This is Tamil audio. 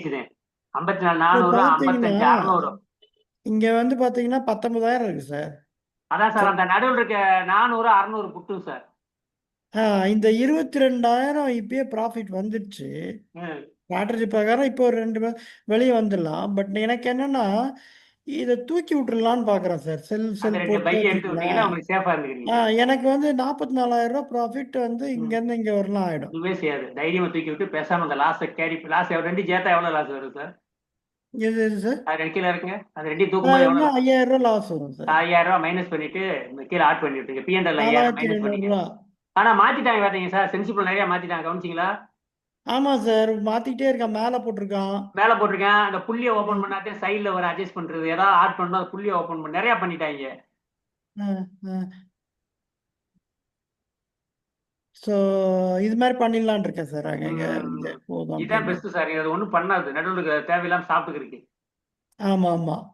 இப்போ 54 பார்த்தீங்கன்னா 55 600. இங்க வந்து பார்த்தீங்கன்னா 19,000 இருக்கு சார். அதான் சார் அந்த நடுவில் இருக்க 400 600 புட்டும் சார். இந்த 22,000 இப்பயே ப்ராஃபிட் வந்துடுச்சு. ம். ஸ்ட்ராட்டஜி பிரகாரம் இப்போ ஒரு 2 வெளியே வந்துடலாம். பட் எனக்கு என்னன்னா இதை தூக்கி விட்டுறலான்னு பார்க்குறேன் சார். செல் அந்த செல் 2 பை போட்டு எடுத்து விட்டீங்கன்னா வச்சுக்கலாம். உங்களுக்கு சேஃபா இருந்துக்கிறீங்க சார். எனக்கு வந்து 44,000 ப்ராஃபிட் வந்து ம். இங்கேருந்து இங்கே வரலாம் ஆகிடும். இதுவே செய்யாது. தைரியமா தூக்கி விட்டு பேசாம அந்த லாஸ் 2 சேர்த்தா எவ்வளவு லாஸ் வரும் சார்? எது எது சார்? அது 2 கீழே இருக்குங்க. அது 2 தூக்கும்போது எவ்வளவு இன்னும் லாஸ்? 5,000 லாஸ் வரும் சார். 5000 மைனஸ் பண்ணிட்டு கீழே ஆட் பண்ணி விட்டுங்க. P&L 5000 மைனஸ் பண்ணிங்க. 4,700. ஆனா மாத்திட்டாங்க பாத்தீங்க சார், சென்சிபிள் நிறைய மாத்திட்டாங்க, கவனிச்சிங்களா? ஆமாம் சார், மாற்றிக்கிட்டே இருக்கான். மேலே போட்டிருக்கான். மேல போட்டிருக்கேன். அந்த புள்ளியை ஓபன் ம், பண்ணாதே சைடுல ஒரு அட்ஜஸ்ட் பண்றது, ஏதாவது ஆட் பண்ணா புள்ளியை ஓபன் பண்ண நிறைய பண்ணிட்டாங்க. ஸோ இது மாதிரி பண்ணிடலான் இருக்கேன் சார். அங்கங்க ம். போதும் இதான் அப்படின்னு. Best sir. இது ஒண்ணும் பண்ணாது, நடுவில் தேவையில்லாம சாப்பிட்டுக்கிறதுக்கு. ஆமாம் ஆமாம்.